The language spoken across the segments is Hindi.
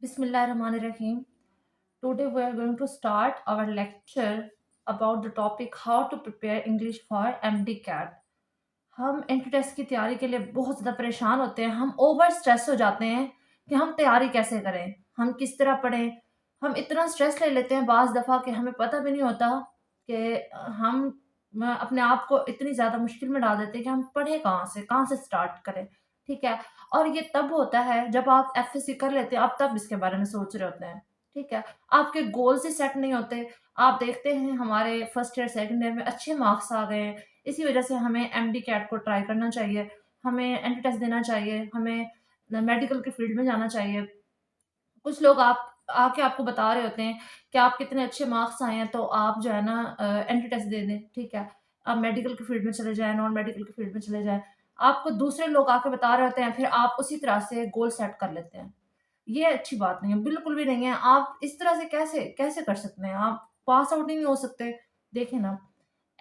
Bismillahirrahmanirrahim. Today we are going to start our lecture about the topic how to prepare English for MD-CAT. हम एंट्री टेस्ट की तैयारी के लिए बहुत ज़्यादा परेशान होते हैं, हम ओवर स्ट्रेस हो जाते हैं कि हम तैयारी कैसे करें, हम किस तरह पढ़ें। हम इतना स्ट्रेस ले लेते हैं बाज़ दफ़ा कि हमें पता भी नहीं होता कि हम अपने आप को इतनी ज़्यादा मुश्किल में डाल देते हैं कि हम पढ़ें कहाँ से स्टार्ट करें, ठीक है? और ये तब होता है जब आप एफएससी कर लेते हैं, आप तब इसके बारे में सोच रहे होते हैं, ठीक है? आपके गोल्स ही सेट नहीं होते। आप देखते हैं हमारे फर्स्ट ईयर, सेकंड ईयर में अच्छे मार्क्स आ गए हैं, इसी वजह से हमें एमडी कैट को ट्राई करना चाहिए, हमें एंट्री टेस्ट देना चाहिए, हमें मेडिकल की फील्ड में जाना चाहिए। कुछ लोग आप आके आपको बता रहे होते हैं कि आप कितने अच्छे मार्क्स आए हैं, तो आप जो है ना एंट्री टेस्ट दे दें, ठीक है? आप मेडिकल की फील्ड में चले जाएँ, नॉन मेडिकल की फील्ड में चले जाएँ। आपको दूसरे लोग आके बता रहे होते हैं, फिर आप उसी तरह से गोल सेट कर लेते हैं। ये अच्छी बात नहीं है, बिल्कुल भी नहीं है। आप इस तरह से कैसे कैसे कर सकते हैं? आप पास आउट ही नहीं हो सकते। देखिए ना,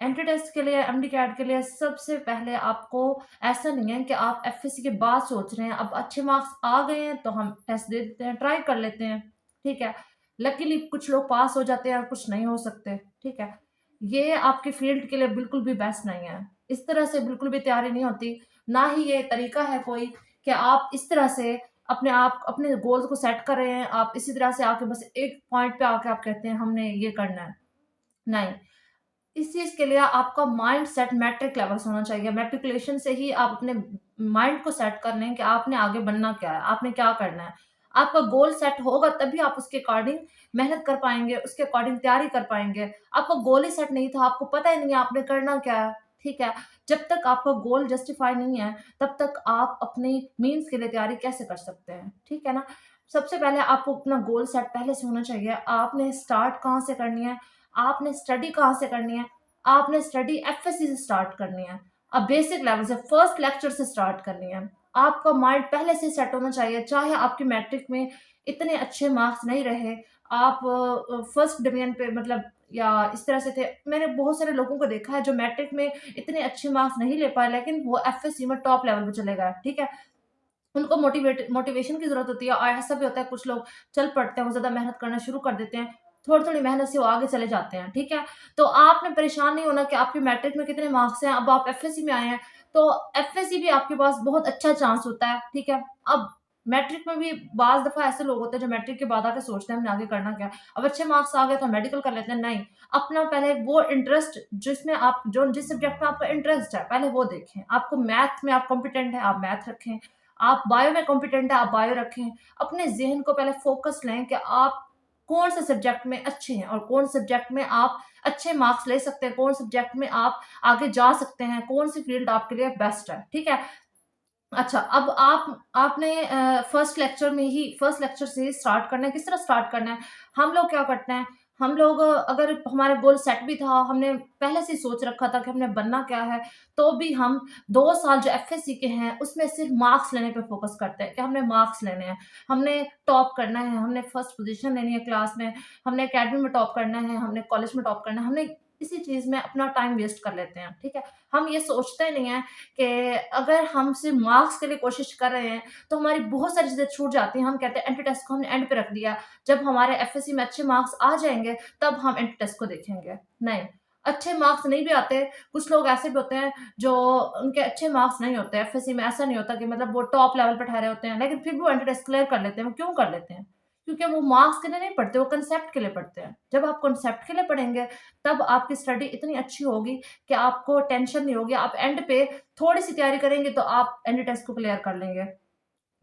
एंट्री टेस्ट के लिए, एमडी कैट के लिए सबसे पहले आपको ऐसा नहीं है कि आप एफएससी के बाद सोच रहे हैं, अब अच्छे मार्क्स आ गए हैं तो हम टेस्ट दे देते हैं, ट्राई कर लेते हैं, ठीक है? लकीली कुछ लोग पास हो जाते हैं और कुछ नहीं हो सकते, ठीक है? ये आपकी फील्ड के लिए बिल्कुल भी बेस्ट नहीं है। इस तरह से बिल्कुल भी तैयारी नहीं होती, ना ही ये तरीका है कोई कि आप इस तरह से अपने गोल्स को सेट कर रहे हैं, आप इसी तरह से आके बस एक पॉइंट पे आके आप कहते हैं हमने ये करना है। नहीं, इस चीज़ के लिए आपका माइंड सेट मैट्रिक लेवल से होना चाहिए। मैट्रिकुलेशन से ही आप अपने माइंड को सेट कर लें कि आपने आगे बनना क्या है, आपने क्या करना है। आपका गोल सेट होगा तभी आप उसके अकॉर्डिंग मेहनत कर पाएँगे, उसके अकॉर्डिंग तैयारी कर पाएँगे। आपका गोल ही सेट नहीं था, आपको पता ही नहीं है आपने करना क्या है, ठीक है? जब तक आपका गोल जस्टिफाई नहीं है, तब तक आप अपनी मीन्स के लिए तैयारी कैसे कर सकते हैं, ठीक है ना? सबसे पहले आपको अपना गोल सेट पहले से होना चाहिए। आपने स्टार्ट कहाँ से करनी है, आपने स्टडी कहाँ से करनी है, आपने स्टडी एफएससी से स्टार्ट करनी है। अब बेसिक लेवल से फर्स्ट लेक्चर से स्टार्ट करनी है। आपका माइंड पहले से सेट होना चाहिए, चाहे आपके मैट्रिक में इतने अच्छे मार्क्स नहीं रहे, आप फर्स्ट डिवीजन पे मतलब या इस तरह से थे। मैंने बहुत सारे लोगों को देखा है जो मैट्रिक में इतने अच्छे मार्क्स नहीं ले पाए, लेकिन वो एफएससी में टॉप लेवल पे चले गए, ठीक है? उनको मोटिवेशन की ज़रूरत होती है और ऐसा भी होता है कुछ लोग चल पड़ते हैं, वो ज़्यादा मेहनत करना शुरू कर देते हैं, थोड़ी-थोड़ी मेहनत से वो आगे चले जाते हैं, ठीक है? तो आपने परेशान नहीं होना कि आपके मैट्रिक में कितने मार्क्स हैं, अब आप एफएससी में आए हैं, तो एफएससी भी आपके पास बहुत अच्छा चांस होता है, ठीक है? अब मैट्रिक में भी बाज़ दफ़ा ऐसे लोग होते हैं जो मैट्रिक के बाद आके सोचते हैं हमने आगे करना क्या है? अब अच्छे मार्क्स आ गए तो मेडिकल कर लेते हैं, नहीं, अपना पहले वो इंटरेस्ट जिसमें आप जो जिस सब्जेक्ट में आपका इंटरेस्ट है, पहले वो देखें। आपको मैथ में आप कॉम्पिटेंट हैं, आप मैथ रखें। आप बायो में कॉम्पिटेंट हैं, आप बायो रखें। अपने ज़हन को पहले फ़ोकस लें कि आप कौन-से सब्जेक्ट में अच्छे हैं और कौन सब्जेक्ट में आप अच्छे मार्क्स ले सकते हैं, कौन सब्जेक्ट में आप आगे जा सकते हैं, कौन-सी फ़ील्ड आपके लिए बेस्ट है, ठीक है? अच्छा, अब आपने फर्स्ट लेक्चर से ही स्टार्ट करना है, किस तरह स्टार्ट करना है? हम लोग क्या करते हैं, हम लोग अगर हमारा गोल सेट भी था, हमने पहले से ही सोच रखा था कि हमने बनना क्या है, तो भी हम 2 साल जो एफएससी के हैं, उसमें सिर्फ़ मार्क्स लेने पे फ़ोकस करते हैं कि हमने मार्क्स लेने हैं, हमने टॉप करना है, हमने फर्स्ट पोज़ीशन लेनी है क्लास में, हमने अकेडमी में टॉप करना है, हमने कॉलेज में टॉप करना है, हमने इसी चीज़ में अपना टाइम वेस्ट कर लेते हैं, ठीक है? हम ये सोचते नहीं हैं कि अगर हम सिर्फ मार्क्स के लिए कोशिश कर रहे हैं, तो हमारी बहुत सारी चीज़ें छूट जाती हैं। हम कहते हैं एंट्री टेस्ट को हमने एंड पे रख दिया। जब हमारे एफएससी में अच्छे मार्क्स आ जाएँगे, तब हम एंट्री टेस्ट को देखेंगे। नहीं, अच्छे मार्क्स नहीं भी आते, कुछ लोग ऐसे भी होते हैं जो उनके अच्छे मार्क्स नहीं होते। एफएससी में ऐसा नहीं होता कि मतलब वो टॉप लेवल पे ठहरे होते हैं, लेकिन फिर भी वो एंट्री टेस्ट क्लियर कर लेते हैं। वो क्यों कर लेते हैं? क्योंकि वो मार्क्स के लिए नहीं पढ़ते, वो कांसेप्ट के लिए पढ़ते हैं। जब आप कांसेप्ट के लिए पढ़ेंगे, तब आपकी स्टडी इतनी अच्छी होगी कि आपको टेंशन नहीं होगी। आप एंड पे थोड़ी-सी तैयारी करेंगे तो आप एंट्री टेस्ट को क्लियर कर लेंगे।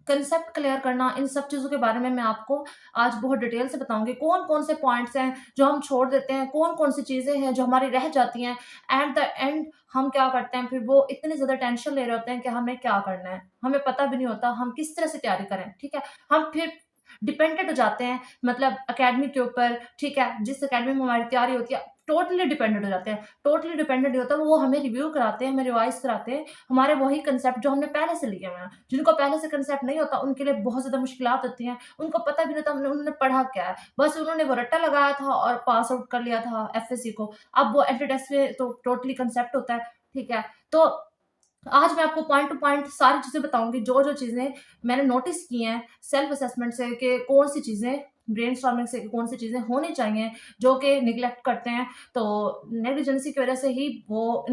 कांसेप्ट क्लियर करना, इन सब चीज़ों के बारे में मैं आपको आज बहुत डिटेल से बताऊँगी। कौन-कौन से पॉइंट्स हैं जो हम छोड़ देते हैं, कौन-कौन सी चीज़ें हैं जो हमारी रह जाती हैं। एट द एंड हम क्या करते हैं फिर वो इतनी ज़्यादा टेंशन ले रहे होते हैं कि हमें क्या करना है। हमें पता भी नहीं होता हम किस तरह से तैयारी करें, ठीक है? हम फिर डिपेंडेंट हो जाते हैं मतलब अकेडमी के ऊपर, ठीक है? जिस अकेडमी में हमारी तैयारी होती है, टोटली डिपेंडेंट हो जाते हैं। टोटली डिपेंडेंट नहीं होता, वो हमें रिव्यू कराते हैं, हमें रिवाइज़ कराते हैं, हमारे वही कांसेप्ट जो हमने पहले से लिए हुए हैं। जिनको पहले से कांसेप्ट नहीं होता, उनके लिए बहुत ज़्यादा मुश्किलात होती हैं। उनको पता भी नहीं होता उन्होंने पढ़ा क्या है। बस उन्होंने वो रट्टा लगाया था और पास आउट कर लिया था एफएससी को। अब वो एंट्री टेस्ट में तो टोटली कांसेप्ट होता है, ठीक है? तो आज मैं आपको पॉइंट टू पॉइंट सारी चीज़ें बताऊँगी, जो-जो चीज़ें मैंने नोटिस की हैं सेल्फ असेसमेंट से कि कौन-सी चीज़ें ब्रेनस्टॉर्मिंग से कौन-सी चीज़ें होनी चाहिए, जो कि नेग्लेक्ट करते हैं। तो नेग्लिजेंसी की वज़ह से ही वो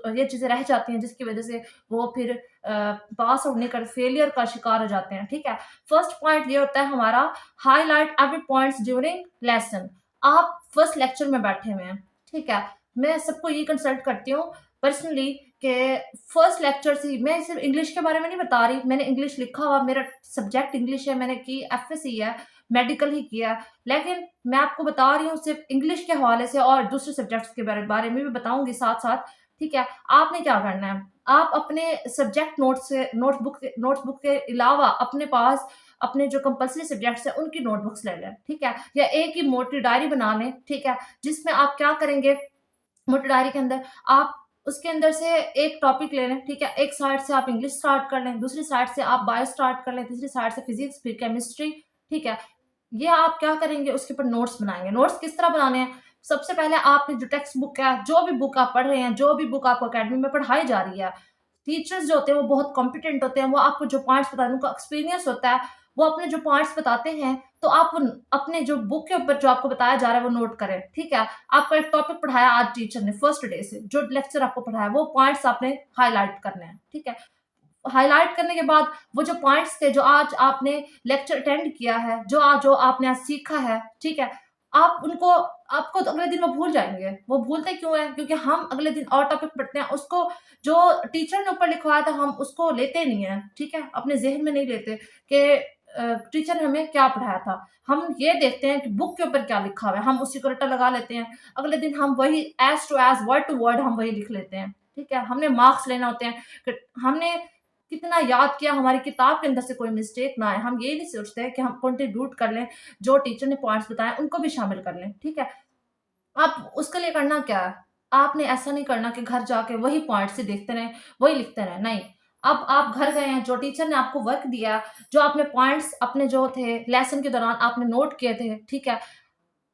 ये चीज़ें रह जाती हैं, जिसकी वज़ह से वो फिर पास आउट नहीं कर फेलियर का शिकार हो जाते हैं, ठीक है? फर्स्ट पॉइंट ये होता है हमारा, highlight every points during lesson. आप फर्स्ट लेक्चर में बैठे हुए हैं, ठीक है? मैं सबको ये कंसल्ट करती हूँ पर्सनली कि फर्स्ट लेक्चर से ही मैं सिर्फ इंग्लिश के बारे में नहीं बता रही, मैंने इंग्लिश लिखा हुआ, मेरा सब्जेक्ट इंग्लिश है, मैंने की एफएससी है, मेडिकल ही किया है। लेकिन मैं आपको बता रही हूँ सिर्फ इंग्लिश के हवाले से, और दूसरे सब्जेक्ट्स के बारे में भी बताऊँगी साथ-साथ, ठीक है? आपने क्या करना है, आप अपने सब्जेक्ट नोटबुक के अलावा अपने पास अपने जो कंपल्सरी सब्जेक्ट्स हैं, उनकी नोटबुक्स ले लें, ठीक है? या एक ही मोटी डायरी बना लें, ठीक है? जिसमें आप क्या करेंगे, मोटी डायरी के अंदर आप उसके अंदर से एक टॉपिक ले लें, ठीक है? एक साइड से आप इंग्लिश स्टार्ट कर लें, दूसरी साइड से आप बायो स्टार्ट कर लें, तीसरी साइड से फिज़िक्स, फिर केमिस्ट्री, ठीक है? ये आप क्या करेंगे, उसके ऊपर नोट्स बनाएँगे। नोट्स किस तरह बनाने हैं? सबसे पहले आपने जो टेक्स्ट बुक है, जो भी बुक आप पढ़ रहे हैं, जो भी बुक आपको अकेडमी में पढ़ाई जा रही है, टीचर्स जो होते हैं वो बहुत कॉम्पिटेंट होते हैं, वो आपको जो पॉइंट्स बताते हैं, उनका एक्सपीरियंस होता है, वो अपने जो पॉइंट्स बताते हैं, तो आप उन अपने जो बुक के ऊपर जो आपको बताया जा रहा है वो नोट करें, ठीक है? आपको एक टॉपिक पढ़ाया आज टीचर ने फर्स्ट डे से, जो लेक्चर आपको पढ़ाया वो पॉइंट्स आपने हाइलाइट करने हैं, ठीक है? हाइलाइट करने के बाद वो जो पॉइंट्स थे, जो आज आपने लेक्चर अटेंड किया है, जो आपने आज सीखा है, ठीक है? आप उनको आपको तो अगले दिन वो भूल जाएँगे। वो भूलते क्यों हैं? क्योंकि हम अगले दिन और टॉपिक पढ़ते हैं, उसको जो टीचर ने ऊपर लिखवाया था हम उसको लेते नहीं हैं, ठीक है? अपने ज़हन में नहीं लेते कि टीचर ने हमें क्या पढ़ाया था। हम ये देखते हैं कि बुक के ऊपर क्या लिखा हुआ है, हम उसी को रट्टा लगा लेते हैं। अगले दिन हम वही as to as, word to word हम वही लिख लेते हैं, ठीक है? हमने मार्क्स लेना होते हैं, फिर हमने कितना याद किया, हमारी किताब के अंदर से कोई मिस्टेक ना आए। हम ये नहीं सोचते हैं कि हम कंट्रीब्यूट कर लें, जो टीचर ने पॉइंट्स बताए उनको भी शामिल कर लें, ठीक है? आप उसके लिए करना क्या है? आपने ऐसा नहीं करना कि घर जाके वही पॉइंट्स ही देखते रहें, वही लिखते रहें, नहीं। अब आप घर गए हैं, जो टीचर ने आपको वर्क दिया, जो आपने पॉइंट्स अपने जो थे लेसन के दौरान आपने नोट किए थे, ठीक है?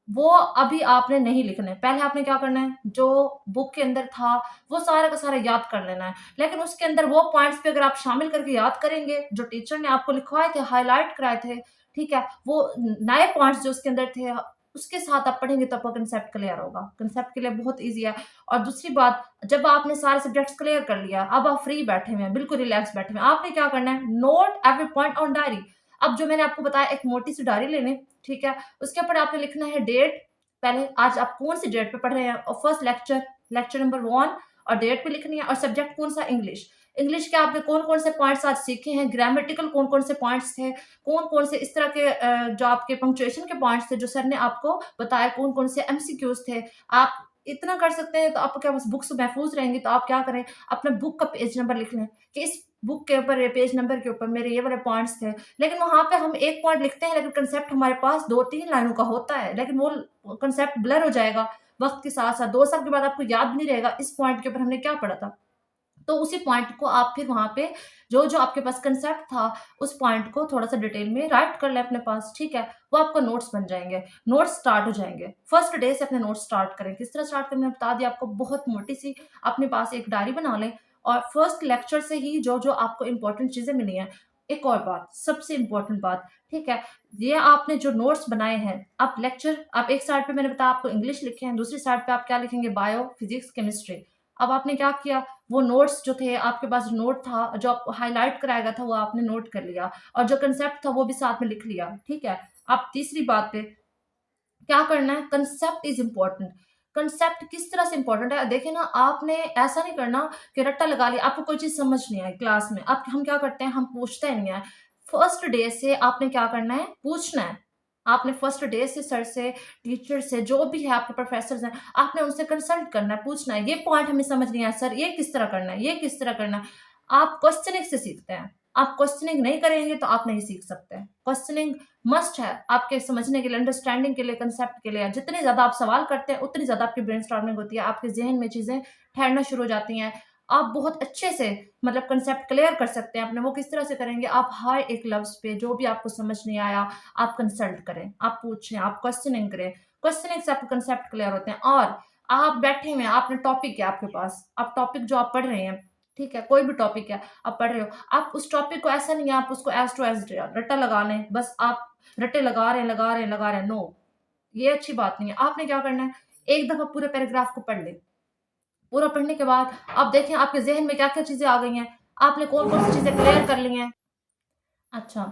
वो अभी आपने नहीं लिखने हैं। पहले आपने क्या करना है, जो बुक के अंदर था, वो सारा का सारा याद कर लेना है। लेकिन उसके अंदर वो पॉइंट्स भी अगर आप शामिल करके याद करेंगे, जो टीचर ने आपको लिखवाए थे, हाइलाइट कराए थे, ठीक है? वो नए पॉइंट्स जो उसके अंदर थे, उसके साथ आप पढ़ेंगे तो आपका कांसेप्ट क्लियर होगा। कांसेप्ट क्लियर बहुत ईज़ी है। और दूसरी बात, जब आपने सारे सब्जेक्ट्स क्लियर कर लिया, अब आप फ्री बैठे हुए हैं, बिल्कुल रिलैक्स बैठे हुए हैं। आपने क्या करना है, note every point on diary. अब जो मैंने आपको बताया, एक मोटी-सी डायरी लेनी, ठीक है? उसके ऊपर आपने लिखना है डेट, पहले आज आप कौन-सी डेट पे पढ़ रहे हैं, और फर्स्ट लेक्चर, लेक्चर नंबर 1, और डेट भी लिखनी है, और सब्जेक्ट कौन-सा, इंग्लिश। इंग्लिश के आपने कौन-कौन से पॉइंट्स आज सीखे हैं, ग्रामेटिकल कौन-कौन से पॉइंट्स थे, कौन-कौन से इस तरह के जो आपके पंक्चुएशन के पॉइंट्स थे, जो सर ने आपको बताया, कौन-कौन से एमसीक्यूज़ थे। आप इतना कर सकते हैं तो आपके पास बुक्स महफूज़ रहेंगी, तो आप क्या करें, अपना बुक का पेज नंबर लिख लें कि इस बुक के ऊपर, ये पेज नंबर के ऊपर मेरे ये वाले पॉइंट्स थे। लेकिन वहाँ पे हम 1 पॉइंट लिखते हैं, लेकिन कांसेप्ट हमारे पास 2-3 लाइनों का होता है, लेकिन वो कांसेप्ट ब्लर हो जाएगा वक़्त के साथ-साथ। 2 साल के बाद आपको याद भी नहीं रहेगा इस पॉइंट के ऊपर हमने क्या पढ़ा था। तो उसी पॉइंट को आप फिर वहाँ पे जो-जो आपके पास कांसेप्ट था, उस पॉइंट को थोड़ा-सा डिटेल में राइट कर लें अपने पास, ठीक है? वो आपका नोट्स बन जाएँगे, नोट्स स्टार्ट हो जाएँगे। फर्स्ट डे से अपने नोट्स स्टार्ट करें। किस तरह स्टार्ट करें मैंने बता दिया आपको, बहुत मोटी-सी अपने पास एक डायरी बना लें, और फर्स्ट लेक्चर से ही जो-जो आपको इम्पोर्टेंट चीज़ें मिली हैं। एक और बात, सबसे इम्पोर्टेंट बात, ठीक है? ये आपने जो नोट्स बनाए हैं, आप एक साइड पे मैंने बताया आपको इंग्लिश लिखे हैं, दूसरी साइड पे आप क्या लिखेंगे, बायो, फिज़िक्स, केमिस्ट्री। अब आपने क्या किया, वो नोट्स जो थे आपके पास, जो नोट था, जो आपको हाइलाइट कराया गया था, वो आपने नोट कर लिया, और जो कांसेप्ट था वो भी साथ में लिख लिया, ठीक है? अब तीसरी बात पे क्या करना है, कांसेप्ट इज़ इम्पोर्टेंट। कांसेप्ट किस तरह से इम्पोर्टेंट है, देखिए ना, आपने ऐसा नहीं करना कि रट्टा लगा लिया, आपको कोई चीज़ समझ नहीं आई क्लास में, अब हम क्या करते हैं, हम पूछते नहीं हैं। फर्स्ट डे से आपने क्या करना है, पूछना है। आपने फर्स्ट डे से सर से, टीचर से, जो भी है आपके प्रोफ़ेसर्स हैं, आपने उनसे कंसल्ट करना है, पूछना है, ये पॉइंट हमें समझ नहीं आया सर, ये किस तरह करना है, ये किस तरह करना है। आप क्वेश्चनिंग से सीखते हैं। आप क्वेश्चनिंग नहीं करेंगे तो आप नहीं सीख सकते। क्वेश्चनिंग मस्ट है आपके समझने के लिए, अंडरस्टैंडिंग के लिए, कांसेप्ट के लिए। जितने ज़्यादा आप सवाल करते हैं, उतनी ज़्यादा आपकी ब्रेनस्टॉर्मिंग होती है, आपके ज़हन में चीज़ें ठहरना शुरू हो जाती हैं। आप बहुत अच्छे से मतलब कांसेप्ट क्लियर कर सकते हैं अपने। वो किस तरह से करेंगे, आप हर एक लफ्ज़ पे जो भी आपको समझ नहीं आया, आप कंसल्ट करें, आप पूछें, आप क्वेश्चनिंग करें। क्वेश्चनिंग से आपके कांसेप्ट क्लियर होते हैं, और आप बैठे हुए हैं, आपने टॉपिक है आपके पास, आप टॉपिक जो आप पढ़ रहे हैं, ठीक है? कोई भी टॉपिक है, आप पढ़ रहे हो, आप उस टॉपिक को ऐसा नहीं है आप उसको एज़ टू एज़ रट्टा लगा लें, बस आप रट्टे लगा रहे हैं, लगा रहे हैं, लगा रहे हैं, नो, ये अच्छी बात नहीं है। आपने क्या करना है, एक दफ़ा पूरे पैराग्राफ को पढ़ लें। पूरा पढ़ने के बाद आप देखें आपके ज़हन में क्या-क्या चीज़ें आ गई हैं, आपने कौन-कौन सी चीज़ें क्लियर कर ली हैं। अच्छा,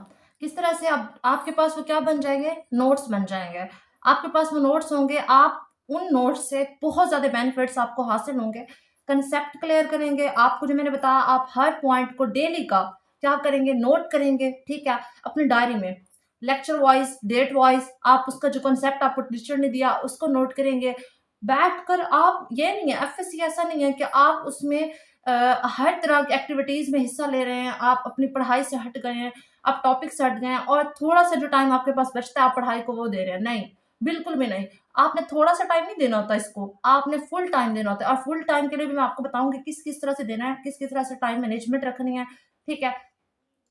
किस तरह से अब आपके पास वो क्या बन जाएँगे? नोट्स बन जाएँगे। आपके पास वो नोट्स होंगे, आप उन नोट्स से बहुत ज़्यादा बेनिफिट्स आपको हासिल होंगे। कंसेप्ट क्लियर करेंगे, आपको जो मैंने बताया आप हर पॉइंट को डेली का क्या करेंगे? नोट करेंगे, ठीक है? अपनी डायरी में। लेक्चर वाइज़, डेट वाइज़ आप उसका जो कंसेप्ट आपको टीचर ने दिया उसको नोट करेंगे। बैठकर आप ये नहीं है एफएससी ऐसा नहीं है कि आप उसमें हर तरह की एक्टिविटीज़ में हिस्सा ले रहे हैं, आप अपनी पढ़ाई से हट गए हैं। आप टॉपिक से हट गए हैं और थोड़ा-सा जो टाइम आपके पास बचता है, आप पढ़ाई को वो दे रहे हैं, नहीं, बिल्कुल भी नहीं। आपने थोड़ा-सा टाइम नहीं देना होता इसको, आपने फुल टाइम देना होता है और फुल टाइम के लिए भी मैं आपको बताऊँगी किस-किस तरह से देना है, किस-किस तरह से टाइम मैनेजमेंट रखनी है, ठीक है?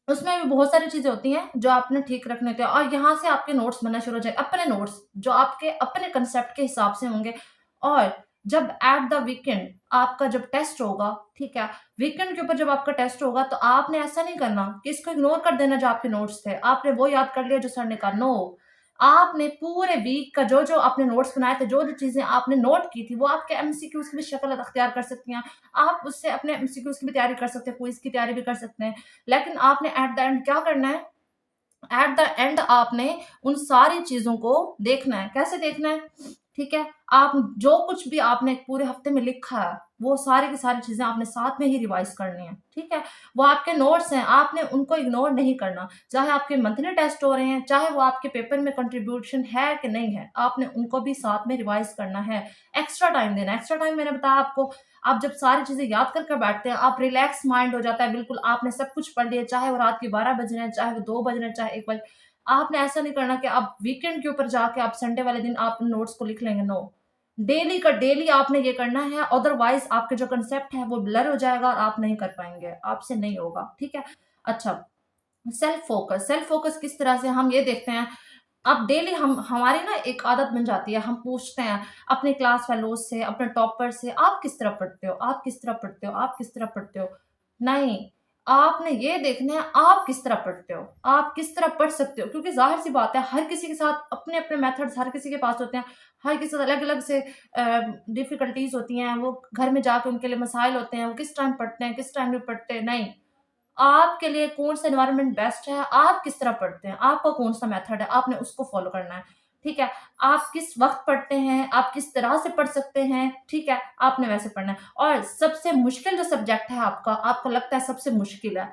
उसमें भी बहुत सारी चीज़ें होती हैं, जो आपने ठीक रखने होते हैं और यहाँ से आपके नोट्स बनना शुरू हो जाए अपने नोट्स, जो आपके अपने कंसेप्ट के हिसाब से होंगे और जब एट द वीकेंड आपका जब टेस्ट होगा, ठीक है? वीकेंड के ऊपर जब आपका टेस्ट होगा, तो आपने ऐसा नहीं करना कि इसको इग्नोर कर देना जो आपके नोट्स थे। आपने वो याद कर लिया जो सर ने कहा, नो। आपने पूरे वीक का जो-जो आपने नोट्स बनाए थे, जो-जो चीज़ें आपने नोट की थी, वो आपके एमसीक्यूज़ की भी शक्ल अख्तियार कर सकती हैं। आप उससे अपने एमसीक्यूज़ की भी तैयारी कर सकते हैं, क्विज़ की तैयारी भी कर सकते हैं। लेकिन आपने एट द एंड क्या करना है? एट द एंड आपने उन सारी चीज़ों को देखना है। कैसे देखना है? ठीक है? आप जो कुछ भी आपने पूरे हफ्ते में लिखा है, वो सारी की सारी चीज़ें आपने साथ में ही रिवाइज़ करनी है। ठीक है? वो आपके नोट्स हैं, आपने उनको इग्नोर नहीं करना। चाहे आपके मंथली टेस्ट हो रहे हैं, चाहे वो आपके पेपर में कंट्रीब्यूशन है कि नहीं है, आपने उनको भी साथ में रिवाइज़ करना है। एक्स्ट्रा टाइम देना है। एक्स्ट्रा टाइम मैंने बताया आपको, आप जब सारी चीज़ें याद कर बैठते हैं, आप रिलैक्स माइंड हो जाता है बिल्कुल, आपने सब कुछ पढ़ लिया, चाहे वो रात के 12 बज रहे हैं, चाहे वो 2 बज रहे हैं, चाहे 1 बज आपने ऐसा नहीं करना कि आप वीकेंड के ऊपर जाके आप संडे वाले दिन आप नोट्स को लिख लेंगे, नो। डेली का डेली आपने ये करना है, अदरवाइज़ आपके जो कंसेप्ट है वो ब्लर हो जाएगा और आप नहीं कर पाएँगे, आपसे नहीं होगा, ठीक है? अच्छा, सेल्फ फ़ोकस किस तरह से हम ये देखते हैं, अब डेली हम हमारी ना एक आदत बन जाती है, हम पूछते हैं अपने क्लास फेलोज़ से, अपने टॉपर से, "आप किस तरह पढ़ते हो? आप किस तरह पढ़ते हो? आप किस तरह पढ़ते हो?" नहीं, आपने ये देखना है आप किस तरह पढ़ते हो, आप किस तरह पढ़ सकते हो क्योंकि ज़ाहिर-सी बात है हर किसी के साथ अपने-अपने मेथड्स हर किसी के पास होते हैं, हर किसी के साथ अलग-अलग से डिफ़िकल्टीज़ होती हैं, वो घर में जाके उनके लिए मसाइल होते हैं, वो किस टाइम पढ़ते हैं, किस टाइम नहीं पढ़ते, नहीं। आपके लिए कौन-सा एनवायरनमेंट बेस्ट है, आप किस तरह पढ़ते हैं, आपका कौन-सा मेथड है, आपने उसको फ़ॉलो करना है, ठीक है? आप किस वक़्त पढ़ते हैं, आप किस तरह से पढ़ सकते हैं, ठीक है? आपने वैसे पढ़ना है और सबसे मुश्किल जो सब्जेक्ट है आपका, आपको लगता है सबसे मुश्किल है,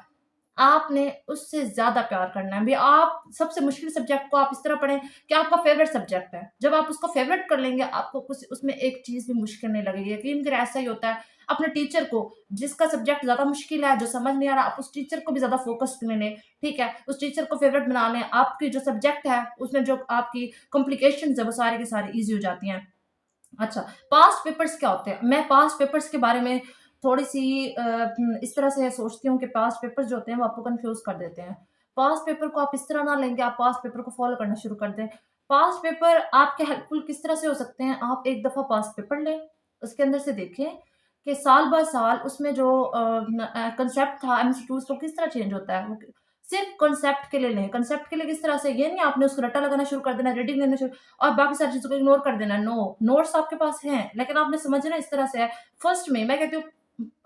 आपने उससे ज़्यादा प्यार करना है। भई आप सबसे मुश्किल सब्जेक्ट को आप इस तरह पढ़ें कि आपका फ़ेवरेट सब्जेक्ट है। जब आप उसको फ़ेवरेट कर लेंगे, आपको कुछ उसमें एक चीज़ भी मुश्किल नहीं लगेगी। यकीन करें ऐसा ही होता है। अपने टीचर को जिसका सब्जेक्ट ज़्यादा मुश्किल है, जो समझ नहीं आ रहा, आप उस टीचर को भी ज़्यादा फ़ोकस्ड में लें, ठीक है? उस टीचर को फ़ेवरेट बना लें। आपकी जो सब्जेक्ट है, उसमें जो आपकी कॉम्प्लिकेशंस है, वो सारी की सारी ईज़ी हो जाती हैं। अच्छा, पास्ट पेपर्स क्या होते हैं? मैं पास्ट पेपर्स के बारे में थोड़ी-सी इस तरह से सोचती हूँ कि पास्ट पेपर्स जो होते हैं वो आपको कन्फ्यूज़ कर देते हैं। पास्ट पेपर को आप इस तरह ना लें कि आप पास्ट पेपर को फ़ॉलो करना शुरू कर दें। पास्ट पेपर आपके हेल्पफुल किस तरह से हो सकते हैं? आप एक दफ़ा पास्ट पेपर लें, उसके अंदर से देखें कि साल ब साल उसमें जो कंसेप्ट था एमसीक्यूज़ तो किस तरह चेंज होता है। वो सिर्फ़ कांसेप्ट के लिए लें, कांसेप्ट के लिए किस तरह से ये नहीं आपने उसको रट्टा लगाना शुरू कर देना, रीडिंग लेना शुरू और बाकी सारी चीज़ों को इग्नोर कर देना, नो। नोट्स आपके पास हैं, लेकिन आपने समझना इस तरह से है, फर्स्ट में मैं कहती हूँ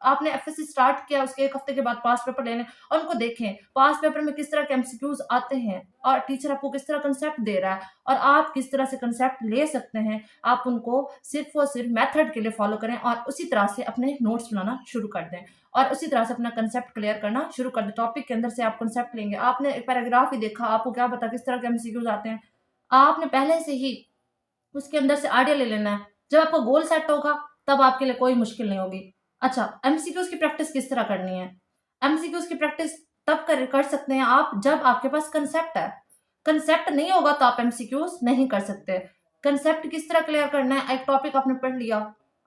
आपने एफएससी स्टार्ट किया, उसके 1 हफ्ते के बाद पास्ट पेपर लेने और उनको देखें, पास्ट पेपर में किस तरह के एमसीक्यूज़ आते हैं और टीचर आपको किस तरह कांसेप्ट दे रहा है और आप किस तरह से कांसेप्ट ले सकते हैं। आप उनको सिर्फ़ और सिर्फ़ मेथड के लिए फ़ॉलो करें और उसी तरह से अपने नोट्स बनाना शुरू कर दें और उसी तरह से अपना कांसेप्ट क्लियर करना शुरू कर दें। टॉपिक के अंदर से आप कांसेप्ट लेंगे, आपने एक पैराग्राफ ही देखा, आपको क्या पता किस तरह के एमसीक्यूज़ आते हैं। आपने पहले से ही उसके अंदर से आइडिया ले लेना है। जब आपका गोल सेट होगा, तब आपके लिए कोई मुश्किल नहीं होगी। अच्छा, एमसीक्यूज़ की प्रैक्टिस किस तरह करनी है? एमसीक्यूज़ की प्रैक्टिस तब कर सकते हैं आप जब आपके पास कांसेप्ट है। कांसेप्ट नहीं होगा तो आप एमसीक्यूज़ नहीं कर सकते। कांसेप्ट किस तरह क्लियर करना है? एक टॉपिक आपने पढ़ लिया,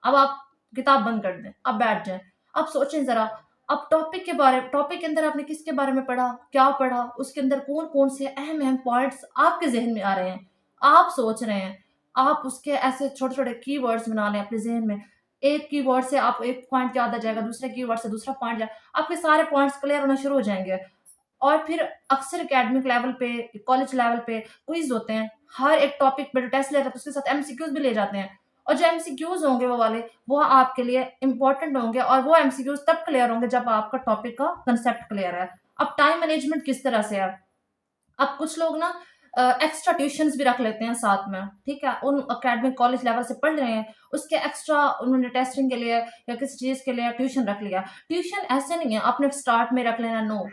अब आप किताब बंद कर दें, अब बैठ जाएँ। अब सोचें ज़रा, अब टॉपिक के अंदर आपने किसके बारे में पढ़ा, क्या पढ़ा, उसके अंदर कौन-कौन से अहम-अहम पॉइंट्स आपके ज़हन में आ रहे हैं, आप सोच रहे हैं। आप उसके ऐसे छोटे-छोटे कीवर्ड्स बना लें अपने ज़हन में। एक कीवर्ड से आपको एक पॉइंट याद आ जाएगा, दूसरे कीवर्ड से दूसरा पॉइंट या आपके सारे पॉइंट्स क्लियर होना शुरू हो जाएँगे। और फिर अक्सर एकेडमिक लेवल पे, कॉलेज लेवल पे क्विज़ होते हैं। हर एक टॉपिक पे जो टेस्ट ले रहे हैं, तो उसके साथ एमसीक्यूज़ भी ले जाते हैं। और जो एमसीक्यूज़ होंगे वो वाले, वो आपके लिए इम्पोर्टेंट होंगे और वो एमसीक्यूज़ तब क्लियर होंगे जब आपका टॉपिक का कांसेप्ट क्लियर है। अब टाइम मैनेजमेंट किस तरह से है? अब कुछ लोग ना एक्स्ट्रा ट्यूशन्स भी रख लेते हैं साथ में, ठीक है? उन एकेडमिक कॉलेज लेवल से पढ़ रहे हैं, उसके एक्स्ट्रा उन्होंने टेस्टिंग के लिए या किसी चीज़ के लिए ट्यूशन रख लिया। ट्यूशन ऐसे नहीं है आपने स्टार्ट में रख लेना, नो।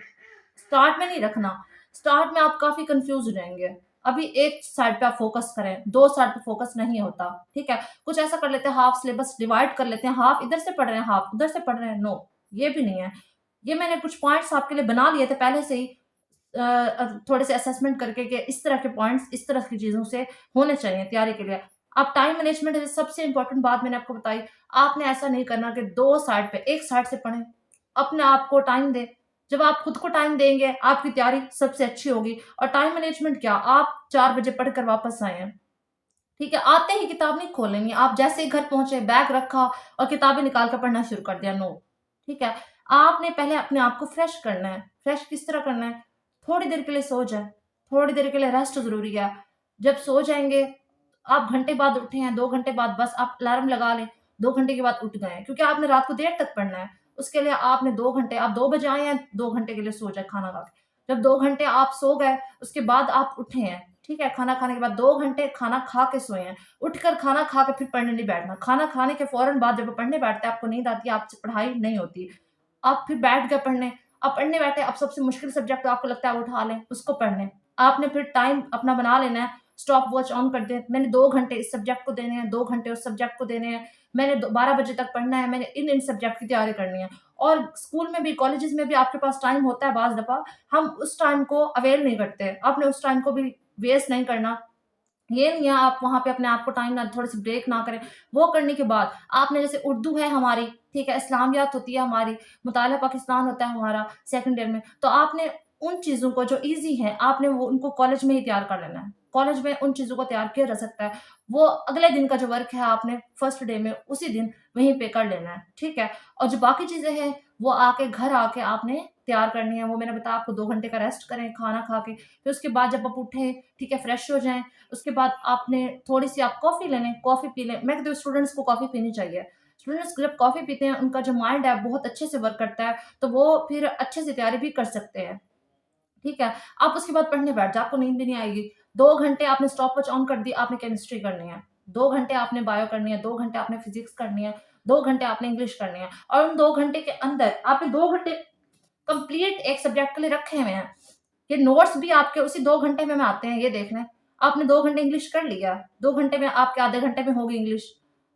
स्टार्ट में नहीं रखना। स्टार्ट में आप काफ़ी कन्फ्यूज़ हो जाएँगे। अभी एक साइड पे आप फ़ोकस करें, 2 साइड पे फ़ोकस नहीं होता, ठीक है? कुछ ऐसा कर लेते हैं, हाफ सिलेबस डिवाइड कर लेते हैं, हाफ इधर से पढ़ रहे हैं, हाफ उधर से पढ़ रहे हैं, नो, ये भी नहीं है। ये मैंने कुछ पॉइंट्स आपके लिए बना लिए थे पहले से ही, थोड़े से असेसमेंट करके कि इस तरह के पॉइंट्स इस तरह की चीज़ों से होने चाहिए तैयारी के लिए। अब टाइम मैनेजमेंट है सबसे इम्पोर्टेंट बात मैंने आपको बताई। आपने ऐसा नहीं करना कि 2 साइड पे, एक साइड से पढ़ें। अपने आप को टाइम दें। जब आप खुद को टाइम देंगे, आपकी तैयारी सबसे अच्छी होगी। और टाइम मैनेजमेंट क्या, आप 4 बजे पढ़कर वापस आए हैं, ठीक है? आते ही किताब नहीं खोलेंगे, आप जैसे ही घर पहुँचे, बैग रखा और किताबें निकाल कर पढ़ना शुरू कर दिया, नो, ठीक है? आपने पहले अपने आप को फ्रेश करना है। फ्रेश किस तरह करना है? थोड़ी देर के लिए सो जाएँ, थोड़ी देर के लिए रेस्ट ज़रूरी है। जब सो जाएँगे, आप घंटे बाद उठे हैं, 2 घंटे बाद बस आप अलार्म लगा लें, 2 घंटे के बाद उठ गए हैं, क्योंकि आपने रात को देर तक पढ़ना है। उसके लिए आपने 2 घंटे, आप 2 बजे आए हैं, 2 घंटे के लिए सो जाएँ खाना खा के। जब 2 घंटे आप सो गए, उसके बाद आप उठे हैं, ठीक है? खाना खाने के बाद 2 घंटे खाना खा के सोए हैं। उठकर खाना खा के फिर पढ़ने नहीं बैठना। खाना खाने के फ़ौरन बाद जब आप पढ़ने बैठते हैं, आपको नींद आती है, आपसे पढ़ाई नहीं होती। आप फिर बैठ गए पढ़ने, अब पढ़ने बैठे, अब सबसे मुश्किल सब्जेक्ट आपको लगता है, वो उठा लें, उसको पढ़ लें। आपने फिर टाइम अपना बना लेना है, स्टॉप वॉच ऑन कर दें, मैंने 2 घंटे इस सब्जेक्ट को देने हैं, 2 घंटे उस सब्जेक्ट को देने हैं, मैंने 12 बजे तक पढ़ना है, मैंने इन-इन सब्जेक्ट की तैयारी करनी है। और स्कूल में भी, कॉलेजेस में भी आपके पास टाइम होता है बाज़ दफ़ा, हम उस टाइम को अवेल नहीं करते। आपने उस टाइम को भी वेस्ट नहीं करना। ये नहीं है आप वहाँ पे अपने आप को टाइम ना, थोड़ी-सी ब्रेक ना करें। वो करने के बाद आपने, जैसे उर्दू है हमारी, ठीक है, इस्लामियात होती है हमारी, मुतालिआ पाकिस्तान होता है हमारा सेकंड ईयर में, तो आपने उन चीज़ों को जो ईज़ी है, आपने वो उनको कॉलेज में ही तैयार कर लेना है। कॉलेज में उन चीज़ों को तैयार किया जा सकता है। वो अगले दिन का जो वर्क है, आपने फर्स्ट डे में उसी दिन वहीं पे कर लेना है, ठीक है? और जो बाकी चीज़ें हैं, वो आके घर आके आपने तैयार करनी है। वो मैंने बताया आपको, 2 घंटे का रेस्ट करें खाना खा के, फिर उसके बाद जब आप उठें, ठीक है, फ्रेश हो जाएँ, उसके बाद आपने थोड़ी-सी आप कॉफ़ी ले लें, कॉफ़ी पी लें। मैं कहती हूँ स्टूडेंट्स को कॉफ़ी पीनी चाहिए। स्टूडेंट्स जब कॉफ़ी पीते हैं, उनका जो माइंड है बहुत अच्छे से वर्क करता है, तो वो फिर अच्छे से तैयारी भी कर सकते हैं, ठीक है? आप उसके बाद पढ़ने बैठ जाओ, आपको नींद भी नहीं आएगी। 2 घंटे आपने स्टॉपवॉच ऑन कर दी, आपने केमिस्ट्री करनी है। 2 घंटे आपने बायो करनी है, 2 घंटे आपने फिज़िक्स करनी है, 2 घंटे आपने इंग्लिश करनी है। और उन 2 घंटे के अंदर आपने 2 घंटे कंप्लीट एक सब्जेक्ट के लिए रखे हुए हैं। ये नोट्स भी आपके उसी 2 घंटे में आते हैं, ये देख लें। आपने 2 घंटे इंग्लिश कर लिया, 2 घंटे में आपके आधे घंटे में होगी इंग्लिश।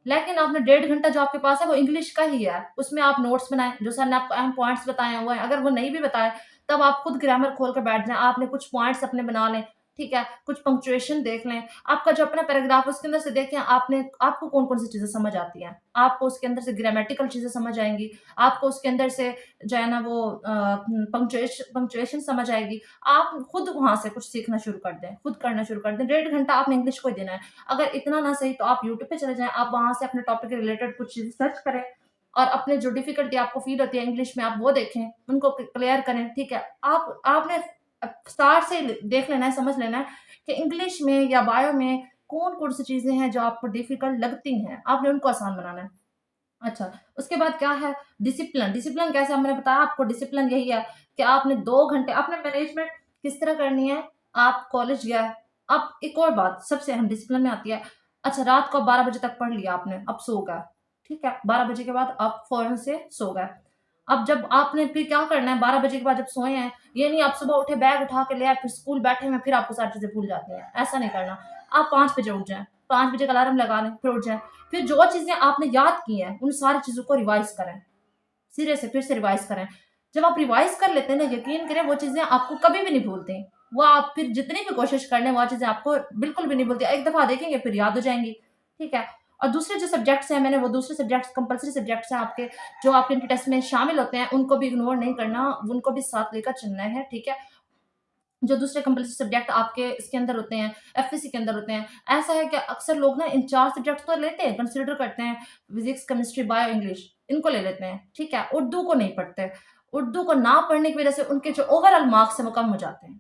लेकिन आपने 1.5 घंटा जो आपके पास है, वो इंग्लिश का ही है। उसमें आप नोट्स बनाएँ, जो सर ने आपको अहम पॉइंट्स बताए हैं वो हैं। अगर वो नहीं भी बताए, तब आप खुद ग्रामर खोल के बैठ जाएँ, आपने कुछ पॉइंट्स अपने बना लें, ठीक है? कुछ पंक्चुएशन देख लें। आपका जो अपना पैराग्राफ है, उसके अंदर से देखें आपको कौन-कौन सी चीज़ें समझ आती हैं। आपको उसके अंदर से ग्रामेटिकल चीज़ें समझ आएँगी, आपको उसके अंदर से जो है ना वो पंक्चुएशन समझ आएगी। आप खुद वहाँ से कुछ सीखना शुरू कर दें, खुद करना शुरू कर दें। 1.5 घंटा आपने इंग्लिश को ही देना है। अगर इतना ना सही, तो आप यूट्यूब पे चले जाएँ, आप वहाँ से अपने टॉपिक के रिलेटेड कुछ चीज़ें सर्च करें और अपने जो डिफ़िकल्टी आपको फ़ील होती है इंग्लिश में, आप वो देखें, उनको क्लियर करें, ठीक है? आपने स्टार्ट से देख लेना है, समझ लेना है कि इंग्लिश में या बायो में कौन-कौन सी चीज़ें हैं जो आपको डिफ़िकल्ट लगती हैं, आपने उनको आसान बनाना है। अच्छा, उसके बाद क्या है, डिसिप्लिन। डिसिप्लिन कैसे, मैंने बताया आपको, डिसिप्लिन यही है कि आपने 2 घंटे आपने मैनेजमेंट किस तरह करनी है। आप कॉलेज गए, अब एक और बात सबसे अहम डिसिप्लिन में आती है। अच्छा, रात को 12 बजे तक पढ़ लिया आपने, अब सो गए, ठीक है? 12 बजे के बाद आप फ़ौरन से सो गए। अब जब आपने फिर क्या करना है, 12 बजे के बाद जब सोए हैं, ये नहीं आप सुबह उठे, बैग उठा के ले आए, फिर स्कूल बैठे हुए हैं, फिर आपको सारी चीज़ें भूल जाती हैं, ऐसा नहीं करना। आप 5 बजे उठ जाएँ, 5 बजे का अलार्म लगा लें, फिर उठ जाएँ। फिर जो चीज़ें आपने याद की हैं, उन सारी चीज़ों को रिवाइज़ करें। सिरे से फिर से रिवाइज़ करें। जब आप रिवाइज़ कर लेते हैं ना, यकीन करें वो चीज़ें आपको कभी भी नहीं भूलती। वो आप फिर जितनी भी कोशिश कर लें, वो चीज़ें आपको बिल्कुल भी नहीं भूलती। एक दफ़ा देखेंगे फिर याद हो जाएँगी, ठीक है? और दूसरे जो सब्जेक्ट्स हैं, मैंने वो दूसरे सब्जेक्ट्स कंपल्सरी सब्जेक्ट्स हैं आपके, जो आपके टेस्ट में शामिल होते हैं, उनको भी इग्नोर नहीं करना, उनको भी साथ लेकर चलना है, ठीक है? जो दूसरे कंपल्सरी सब्जेक्ट आपके इसके अंदर होते हैं, एफएससी के अंदर होते हैं। ऐसा है कि अक्सर लोग ना इन 4 सब्जेक्ट तो लेते हैं, कंसीडर करते हैं, फिज़िक्स, केमिस्ट्री, बायो, इंग्लिश, इनको ले लेते हैं, ठीक है? उर्दू को नहीं पढ़ते। उर्दू को ना पढ़ने की वजह से उनके जो ओवरऑल मार्क्स हैं वो कम हो जाते हैं,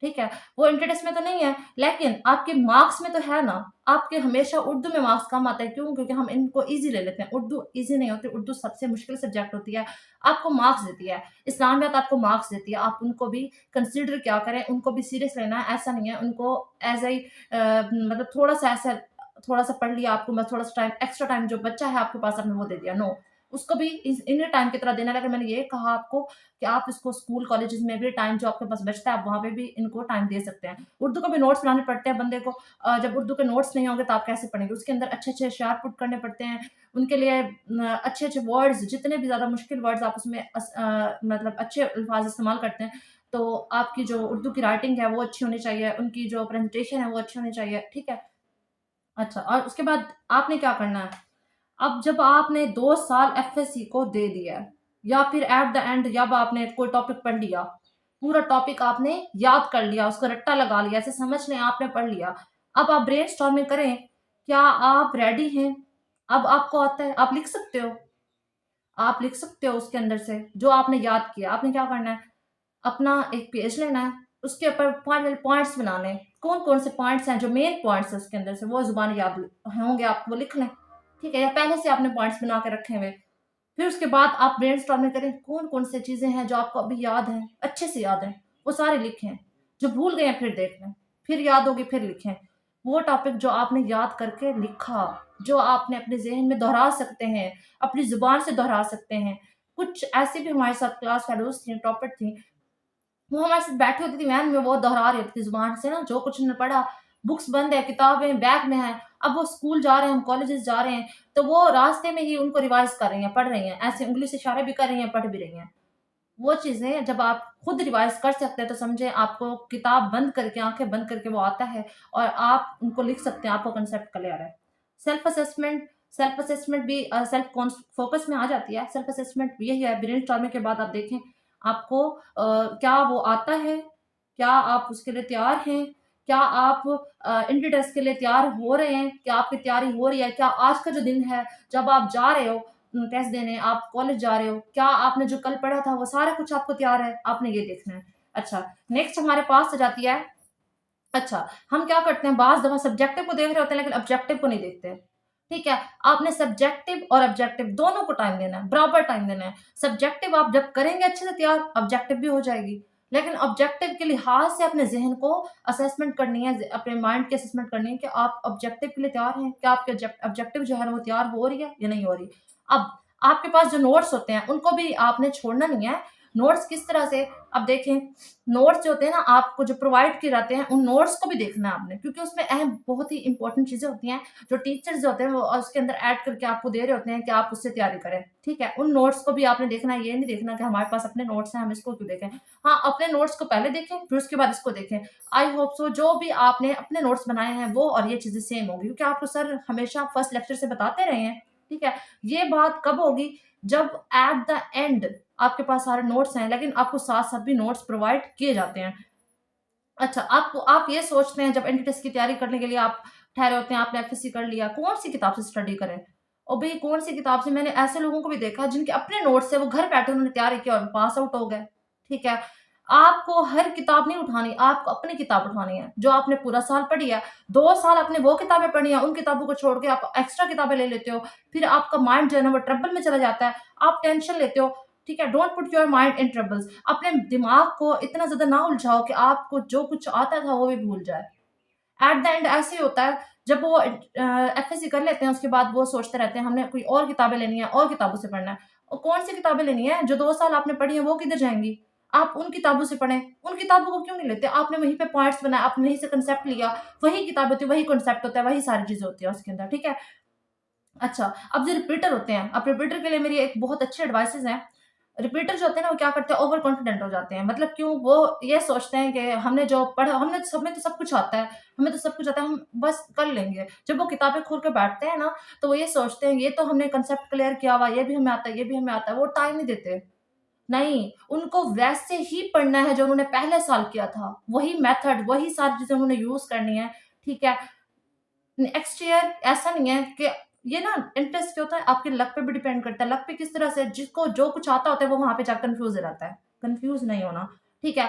ठीक है? वो इंटर में तो नहीं है, लेकिन आपके मार्क्स में तो है ना। आपके हमेशा उर्दू में मार्क्स कम आते हैं, क्यों? क्योंकि हम इनको ईज़ी ले लेते हैं। उर्दू ईज़ी नहीं होती, उर्दू सबसे मुश्किल सब्जेक्ट होती है, आपको मार्क्स देती है। इस्लामियात आपको मार्क्स देती है, आप उनको भी कंसीडर क्या करें, उनको भी सीरियस लेना है, ऐसा नहीं है उनको एज़ ए मतलब थोड़ा-सा ऐसा थोड़ा-सा पढ़ लिया आपको, मैं थोड़ा-सा टाइम एक्स्ट्रा टाइम जो बचा है आपके पास आपने वो दे दिया, नो। उसको भी इस इन्हीं टाइम की तरह देना है। लेकिन मैंने ये कहा आपको कि आप इसको स्कूल, कॉलेजेस में भी टाइम जो आपके पास बचता है, आप वहाँ पे भी इनको टाइम दे सकते हैं। उर्दू के भी नोट्स बनाने पड़ते हैं बंदे को। जब उर्दू के नोट्स नहीं होंगे तो आप कैसे पढ़ेंगे? उसके अंदर अच्छे-अच्छे अशआर पुट करने पड़ते हैं। उनके लिए अच्छे-अच्छे वर्ड्स, जितने भी ज़्यादा मुश्किल वर्ड्स आप उसमें मतलब अच्छे अल्फ़ाज़ इस्तेमाल करते हैं, तो आपकी जो उर्दू की राइटिंग है वो अच्छी होनी चाहिए, उनकी जो प्रेज़ेंटेशन है वो अच्छी होनी चाहिए, ठीक है? अच्छा, और उसके बाद आपने क्या करना है, अब जब आपने 2 साल एफएससी को दे दिया है, या फिर एट द एंड जब आपने कोई टॉपिक पढ़ लिया, पूरा टॉपिक आपने याद कर लिया, उसको रट्टा लगा लिया, ऐसे समझ लें आपने पढ़ लिया। अब आप ब्रेनस्टॉर्मिंग करें, क्या आप रेडी हैं? अब आपको आता है, आप लिख सकते हो। आप लिख सकते हो उसके अंदर से, जो आपने याद किया। आपने क्या करना है, अपना एक पेज लेना है, उसके ऊपर पॉइंट्स बनाने हैं। कौन-कौन से पॉइंट्स हैं, जो मेन पॉइंट्स हैं उसके अंदर से, वो ज़ुबानी याद होंगे आपको, वो लिख लें, ठीक है? या पहले से आपने पॉइंट्स बना के रखे हुए। फिर उसके बाद आप ब्रेनस्टॉर्मिंग करें, कौन-कौन से चीज़ें हैं जो आपको अभी याद हैं, अच्छे से याद हैं, वो सारे लिखें। जो भूल गए हैं फिर देख लें, फिर याद होगी फिर लिखें। वो टॉपिक जो आपने याद करके लिखा, जो आपने अपने ज़हन में दोहरा सकते हैं, अपनी ज़ुबान से दोहरा सकते हैं। कुछ ऐसी भी हमारे साथ क्लास फेलोज़ थी, टॉपर थी, वो हमारे साथ बैठी होती थी वैन में, वो दोहरा रही होती थी ज़ुबान से ना, जो कुछ उन्होंने पढ़ा। बुक्स बंद है, किताबें बैग में हैं, अब वो स्कूल जा रहे हैं, हम कॉलेजेस जा रहे हैं, तो वो रास्ते में ही उनको रिवाइज़ कर रही हैं, पढ़ रही हैं, ऐसे उँगली से इशारे भी कर रही हैं, पढ़ भी रही हैं। वो चीज़ें जब आप खुद रिवाइज़ कर सकते हैं, तो समझें आपको किताब बंद करके, आँखें बंद करके वो आता है, और आप उनको लिख सकते हैं, आपको कांसेप्ट क्लियर है। सेल्फ असेसमेंट भी सेल्फ कॉन्स फ़ोकस में आ जाती है। सेल्फ असेसमेंट यही है, ब्रेनस्टॉर्मिंग के बाद आप देखें, आपको क्या वो आता है? क्या आप उसके लिए तैयार हैं? क्या आप इंट्री टेस्ट के लिए तैयार हो रहे हैं? क्या आपकी तैयारी हो रही है? क्या आज का जो दिन है, जब आप जा रहे हो टेस्ट देने, आप कॉलेज जा रहे हो, क्या आपने जो कल पढ़ा था वो सारा कुछ आपको तैयार है? आपने ये देखना है। अच्छा, नेक्स्ट हमारे पास आ जाती है, अच्छा, हम क्या करते हैं, बाज़ दफ़ा सब्जेक्टिव को देख रहे होते हैं लेकिन ऑब्जेक्टिव को नहीं देखते। ठीक है? आपने सब्जेक्टिव और ऑब्जेक्टिव दोनों को टाइम देना है, बराबर टाइम देना है। सब्जेक्टिव आप जब करेंगे अच्छे से तैयार, ऑब्जेक्टिव भी हो जाएगी। लेकिन ऑब्जेक्टिव के लिहाज़ से अपने ज़हन को असेसमेंट करनी है, अपने माइंड की असेसमेंट करनी है कि आप ऑब्जेक्टिव के लिए तैयार हैं। क्या आपके ऑब्जेक्टिव जो है ना वो तैयार हो रही है या नहीं हो रही? अब आपके पास जो नोट्स होते हैं उनको भी आपने छोड़ना नहीं है। नोट्स किस तरह से, अब देखें, नोट्स जो होते हैं ना आपको जो प्रोवाइड किए जाते हैं, उन नोट्स को भी देखना है आपने, क्योंकि उसमें अहम बहुत ही इम्पोर्टेंट चीज़ें होती हैं, जो टीचर्स जो होते हैं वो उसके अंदर ऐड करके आपको दे रहे होते हैं कि आप उससे तैयारी करें, ठीक है? उन नोट्स को भी आपने देखना है, ये नहीं देखना कि हमारे पास अपने नोट्स हैं, हम इसको क्यों देखें? हाँ, अपने नोट्स को पहले देखें, फिर उसके बाद इसको देखें। आई होप सो जो भी आपने अपने नोट्स बनाए हैं वो और ये चीज़ें सेम होंगी, क्योंकि आपको सर हमेशा फर्स्ट लेक्चर से बताते रहे हैं, ठीक है? ये बात कब होगी, जब एट द एंड आपके पास सारे नोट्स हैं, लेकिन आपको साथ-साथ भी नोट्स प्रोवाइड किए जाते हैं। अच्छा, आप ये सोचते हैं जब एंट्री टेस्ट की तैयारी करने के लिए आप ठहरे होते हैं, आपने एफएससी कर लिया, कौन-सी किताब से स्टडी करें? और भई कौन-सी किताब से, मैंने ऐसे लोगों को भी देखा जिनके अपने नोट्स हैं, वो घर बैठे उन्होंने तैयारी की और पास आउट हो गए, ठीक है? आपको हर किताब नहीं उठानी, आपको अपनी किताब उठानी है, जो आपने पूरा साल पढ़ी है। 2 साल आपने वो किताबें पढ़ी हैं, उन किताबों को छोड़ के आप एक्स्ट्रा किताबें ले लेते हो, फिर आपका माइंड जो है ना वो ट्रबल में चला जाता है, आप टेंशन लेते हो, ठीक है? Don't put your mind in troubles. अपने दिमाग को इतना ज़्यादा ना उलझाओ कि आपको जो कुछ आता था वो भी भूल जाए। एट द एंड ऐसे ही होता है, जब वो एफएससी कर लेते हैं उसके बाद वो सोचते रहते हैं हमने कोई और किताबें लेनी है, और किताबों से पढ़ना है। और कौन-सी किताबें लेनी है? जो 2 साल आपने पढ़ी है वो किधर जाएँगी? आप उन किताबों से पढ़ें। उन किताबों को क्यों नहीं लेते? आपने वहीं पे पॉइंट्स बनाए, आपने वहीं से कांसेप्ट लिया, वही किताब होती है, वही कांसेप्ट होता है, वही सारी चीज़ें होती है उसके अंदर, ठीक है? अच्छा, अब जो रिपीटर होते हैं, अब रिपीटर के लिए मेरी एक बहुत अच्छी एडवाइसेज़ हैं। रिपीटर जो होते हैं ना, वो क्या करते हैं, ओवर कॉन्फिडेंट हो जाते हैं। मतलब क्यों? वो ये सोचते हैं कि हमने जो पढ़ा, हमने हमें तो सब कुछ आता है, हमें तो सब कुछ आता है, हम बस कर लेंगे। जब वो किताबें खोल के बैठते हैं ना, तो वो ये सोचते हैं, ये तो हमने कांसेप्ट क्लियर किया हुआ है, ये भी हमें आता है, ये भी हमें आता है। वो टाइम नहीं देते। नहीं, उनको वैसे ही पढ़ना है जो उन्होंने पहले साल किया था। वही मेथड, वही सारी चीज़ें उन्होंने यूज़ करनी है, ठीक है? नेक्स्ट ईयर ऐसा नहीं है कि ये ना इंटरेस्ट क्या होता है आपके लक पे भी डिपेंड करता है। लक पे किस तरह से जिसको जो कुछ आता होता है वो वहाँ पे जाकर कन्फ्यूज़ हो जाता है। कन्फ्यूज़ नहीं होना, ठीक है?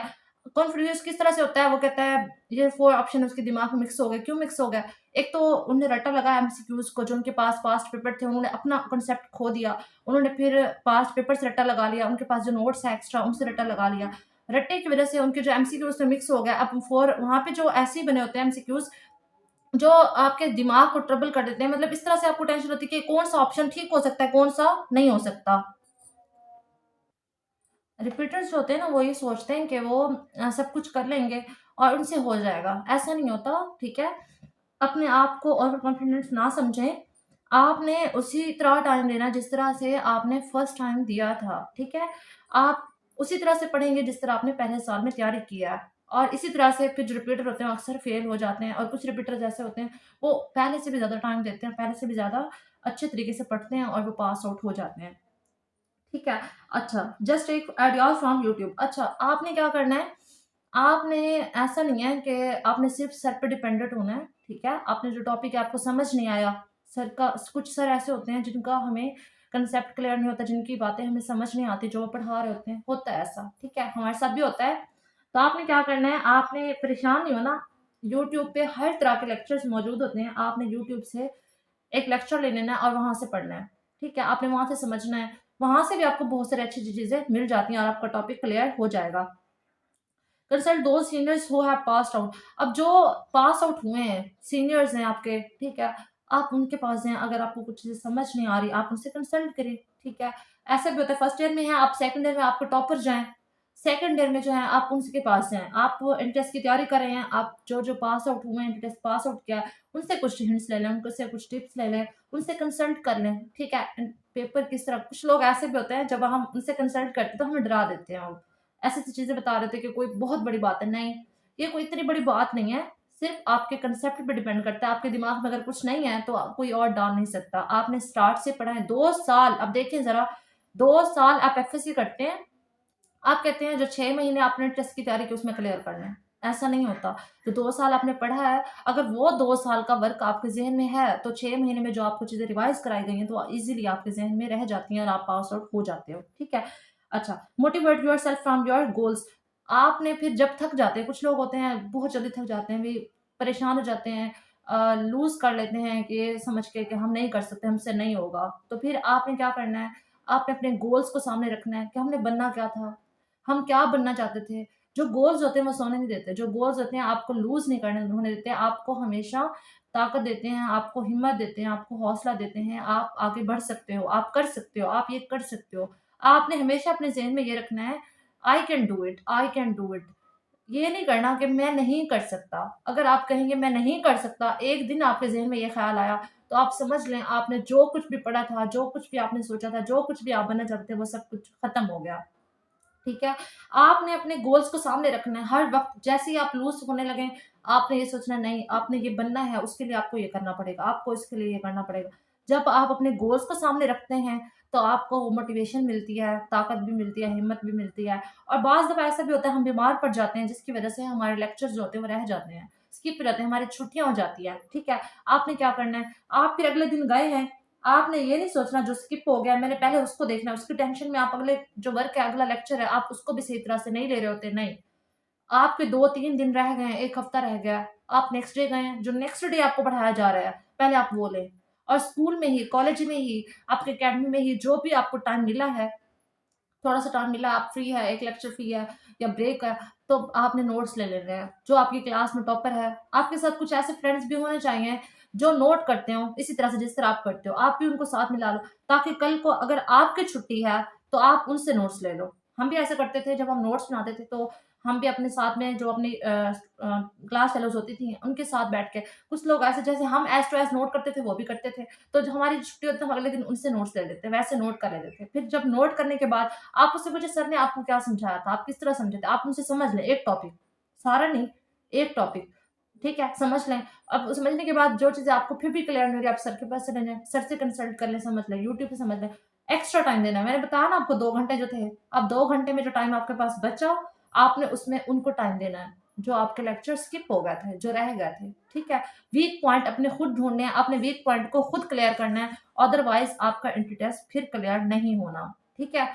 कन्फ्यूज़ किस तरह से होता है वो कहता है ये 4 ऑप्शन उसके दिमाग में मिक्स हो गए, क्यों मिक्स हो गए? एक तो उन्होंने रट्टा लगाया एमसीक्यूज़ को जो उनके पास पास्ट पेपर थे उन्होंने अपना कॉन्सेप्ट खो दिया। उन्होंने फिर पास्ट पेपर से रट्टा लगा लिया, उनके पास जो नोट्स है एक्स्ट्रा उनसे रट्टा लगा लिया। रट्टे की वज़ह से उनके जो एमसीक्यूज़ थे मिक्स हो गए। अब 4 वहाँ पे जो ऐसे ही बने होते हैं एमसीक्यूज़ जो आपके दिमाग को ट्रबल कर देते हैं, मतलब इस तरह से आपको टेंशन होती है कि कौन-सा ऑप्शन ठीक हो सकता है, कौन-सा नहीं हो सकता। रिपीटर्स जो होते हैं ना, वो ये सोचते हैं कि वो सब कुछ कर लेंगे और उनसे हो जाएगा। ऐसा नहीं होता, ठीक है? अपने आप को ओवर कॉन्फिडेंस ना समझें। आपने उसी तरह टाइम देना है जिस तरह से आपने फर्स्ट टाइम दिया था, ठीक है? आप उसी तरह से पढ़ेंगे जिस तरह आपने पहले साल में तैयारी किया है और इसी तरह से फिर जो रिपीटर होते हैं, अक्सर फेल हो जाते हैं और कुछ रिपीटर्स ऐसे होते हैं, वो पहले से भी ज़्यादा टाइम देते हैं, पहले से भी ज़्यादा अच्छे तरीके से पढ़ते हैं और वो पास आउट हो जाते हैं। ठीक है। अच्छा, जस्ट एक आइडिया फ्रॉम यूट्यूब। अच्छा, आपने क्या करना है, आपने ऐसा नहीं है कि आपने सिर्फ़ सर पे डिपेंडेंट होना है, ठीक है? आपने जो टॉपिक है आपको समझ नहीं आया, सर का कुछ सर ऐसे होते हैं जिनका हमें कांसेप्ट क्लियर नहीं होता, जिनकी बातें हमें समझ नहीं आती, जो वो पढ़ा रहे होते हैं, होता है ऐसा, ठीक है? हमारे साथ भी होता है। तो आपने क्या करना है, आपने परेशान नहीं होना, यूट्यूब पे हर तरह के लेक्चर्स मौजूद होते हैं, आपने यूट्यूब से एक लेक्चर ले लेना है और वहाँ से पढ़ना है, ठीक है? आपने वहाँ से समझना है, वहाँ से भी आपको बहुत सारी अच्छी-अच्छी चीज़ें मिल जाती हैं और आपका टॉपिक क्लियर हो जाएगा। Consult those seniors who have passed out. अब जो पास आउट हुए हैं, सीनियर्स हैं आपके, ठीक है? आप उनके पास जाएँ, अगर आपको कुछ चीज़ें समझ नहीं आ रही, आप उनसे कंसल्ट करें, ठीक है? ऐसा भी होता है फर्स्ट ईयर में हैं, आप सेकंड ईयर में आपके टॉपर जाएँ, सेकंड ईयर में जो है आप उनके पास जाएँ। आप एंट्रेंस की तैयारी कर रहे हैं, आप जो-जो पास आउट हुए हैं, टेस्ट पास आउट किया है, उनसे कुछ हिंट्स ले लें, उनसे कुछ टिप्स ले लें, उनसे कंसल्ट कर लें, ठीक है? पेपर किस तरह कुछ लोग ऐसे भी होते हैं, जब हम उनसे कंसल्ट करते हैं, तो हमें डरा देते हैं वो। ऐसी-ऐसी चीज़ें बता रहे थे कि कोई बहुत बड़ी बात है, नहीं, ये कोई इतनी बड़ी बात नहीं है, सिर्फ़ आपके कांसेप्ट पे डिपेंड करता है, आपके दिमाग में अगर कुछ नहीं है, तो कोई और डाल नहीं सकता। आपने स्टार्ट से पढ़ा है 2 साल, अब देखें ज़रा, 2 साल आप एफएससी करते हैं, आप कहते हैं जो 6 महीने आपने टेस्ट की तैयारी की उसमें क्लियर करना है, ऐसा नहीं होता। जो 2 साल आपने पढ़ा है, अगर वो 2 साल का वर्क आपके ज़हन में है, तो 6 महीने में जो आपको चीज़ें रिवाइज़ कराई गई हैं, तो ईज़िली आपके ज़हन में रह जाती हैं और आप पास आउट हो जाते हो, ठीक है? अच्छा, motivate yourself from your goals. आपने फिर जब थक जाते हैं, कुछ लोग होते हैं बहुत जल्दी थक जाते हैं, वे परेशान हो जाते हैं, लूज़ कर लेते हैं कि ये समझ के कि हम नहीं कर सकते, हमसे नहीं होगा। तो फिर आपने क्या करना है, आपने अपने गोल्स को सामने रखना है कि हमने बनना क्या था? हम क्या बनना चाहते थे? जो गोल्स होते हैं वो सोने नहीं देते, जो गोल्स होते हैं आपको लूज़ नहीं करने होने देते, आपको हमेशा ताकत देते हैं, आपको हिम्मत देते हैं, आपको हौसला देते हैं, आप आगे बढ़ सकते हो, आप कर सकते हो, आप ये कर सकते हो। आपने हमेशा अपने ज़हन में ये रखना है, I can do it, I can do it. ये नहीं करना कि मैं नहीं कर सकता। अगर आप कहेंगे मैं नहीं कर सकता, एक दिन आपके ज़हन में ये ख़्याल आया, तो आप समझ लें आपने जो कुछ भी पढ़ा था, जो कुछ भी आपने सोचा था, जो कुछ भी आप बनना चाहते थे, वो सब कुछ खत्म हो गया। ठीक है? आपने अपने गोल्स को सामने रखना है हर वक़्त, जैसे ही आप लूज़ होने लगें, आपने ये सोचना है नहीं, आपने ये बनना है, उसके लिए आपको ये करना पड़ेगा, आपको इसके लिए ये करना पड़ेगा। जब आप अपने गोल्स को सामने रखते हैं, तो आपको वो मोटिवेशन मिलती है, ताकत भी मिलती है, हिम्मत भी मिलती है और बाज़ दफ़ा ऐसा भी होता है हम बीमार पड़ जाते हैं, जिसकी वज़ह से हमारे लेक्चर्स जो होते हैं वो रह जाते हैं, स्किप हो जाते हैं, हमारी छुट्टियाँ हो जाती हैं, ठीक है? आपने क्या करना है, आप फिर अगले दिन गए हैं, आपने ये नहीं सोचना जो स्किप हो गया मैंने पहले उसको देखना है, उसकी टेंशन में आप अगले जो वर्क है, अगला लेक्चर है, आप उसको भी सही तरह से नहीं ले रहे होते, नहीं। आपके 2-3 दिन रह गए हैं, 1 हफ्ता रह गया, आप नेक्स्ट डे गए हैं, जो नेक्स्ट डे आपको पढ़ाया जा रहा है, पहले आप वो लें। और स्कूल में ही, कॉलेज में ही, आपके अकेडमी में ही जो भी आपको टाइम मिला है, थोड़ा-सा टाइम मिला, आप फ्री है, 1 लेक्चर फ्री है या ब्रेक है, तो आपने नोट्स ले लेने हैं। जो आपकी क्लास में टॉपर है, आपके साथ कुछ ऐसे फ्रेंड्स भी होने चाहिए, जो नोट करते हों, इसी तरह से जिस तरह आप करते हो। आप भी उनको साथ मिला लो, ताकि कल को अगर आपकी छुट्टी है, तो आप उनसे नोट्स ले लो। हम भी ऐसा करते थे, जब हम नोट्स बनाते थे, तो हम भी अपने साथ में जो अपनी क्लास फेलोज़ होती थी, उनके साथ बैठ के कुछ लोग ऐसे जैसे हम एज़ टू एज़ नोट करते थे, वो भी करते थे। तो जो हमारी छुट्टी होती थी, हम अगले दिन उनसे नोट्स ले लेते, वैसे नोट कर लेते थे। फिर जब नोट करने के बाद आप उससे पूछे सर ने आपको क्या समझाया था? आप किस तरह समझे थे? आप उनसे समझ लें एक टॉपिक, सारा नहीं, एक टॉपिक, ठीक है? समझ लें। अब समझने के बाद जो चीज़ें आपको फिर भी क्लियर नहीं हो रही, आप सर के पास चले जाएँ, सर से कंसल्ट कर लें, समझ लें, यूट्यूब पे समझ लें। एक्स्ट्रा टाइम देना है। मैंने बताया ना आपको 2 घंटे जो थे, अब 2 घंटे में जो टाइम आपके पास बचा, आपने उसमें उनको टाइम देना है, जो आपके लेक्चर स्किप हो गए थे, जो रह गए थे, ठीक है? वीक पॉइंट अपने खुद ढूँढने हैं, अपने वीक पॉइंट को खुद क्लियर करना है, अदरवाइज़ आपका एंट्री टेस्ट फिर क्लियर नहीं होना, ठीक है?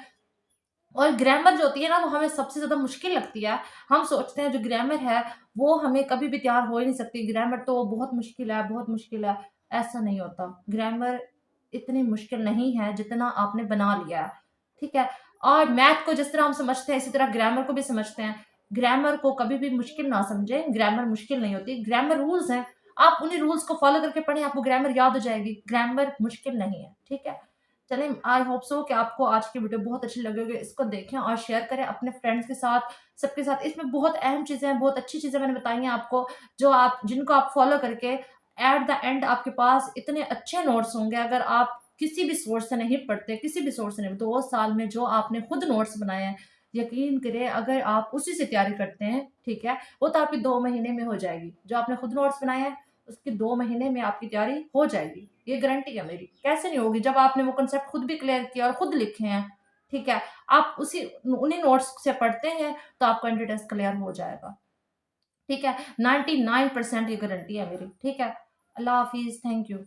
और ग्रामर जो होती है ना, वो हमें सबसे ज़्यादा मुश्किल लगती है। हम सोचते हैं जो ग्रामर है, वो हमें कभी भी तैयार हो ही नहीं सकती, ग्रामर तो बहुत मुश्किल है, बहुत मुश्किल है। ऐसा नहीं होता, ग्रामर इतनी मुश्किल नहीं है जितना आपने बना लिया है, ठीक है? और मैथ को जिस तरह हम समझते हैं, इसी तरह ग्रामर को भी समझते हैं। ग्रामर को कभी भी मुश्किल ना समझें, ग्रामर मुश्किल नहीं होती, ग्रामर रूल्स हैं। आप उन्हीं रूल्स को फ़ॉलो करके पढ़ें, आपको ग्रामर याद हो जाएगी। ग्रामर मुश्किल नहीं है, ठीक है? चलें, आई होप सो कि आपको आज की वीडियो बहुत अच्छी लगी होगी। इसको देखें और शेयर करें अपने फ्रेंड्स के साथ, सबके साथ। इसमें बहुत अहम चीज़ें हैं, बहुत अच्छी चीज़ें मैंने बताई हैं आपको, जो आप जिनको आप फ़ॉलो करके एट द एंड आपके पास इतने अच्छे नोट्स होंगे। अगर आप किसी भी सोर्स से नहीं पढ़ते, किसी भी सोर्स से नहीं, 2 साल में जो आपने खुद नोट्स बनाए हैं, यकीन करें अगर आप उसी से तैयारी करते हैं, ठीक है? वो तो आपकी 2 महीने में हो जाएगी। जो आपने खुद नोट्स बनाए हैं, उसके 2 महीने में आपकी तैयारी हो जाएगी। ये गारंटी है मेरी। कैसे नहीं होगी जब आपने वो कांसेप्ट खुद भी क्लियर किया और खुद लिखे हैं, ठीक है? आप उसी उन्हीं नोट्स से पढ़ते हैं तो आपका एंट्री टेस्ट क्लियर हो जाएगा, ठीक है? 99% ये गारंटी है मेरी, ठीक है? अल्लाह हाफ़िज़, थैंक यू।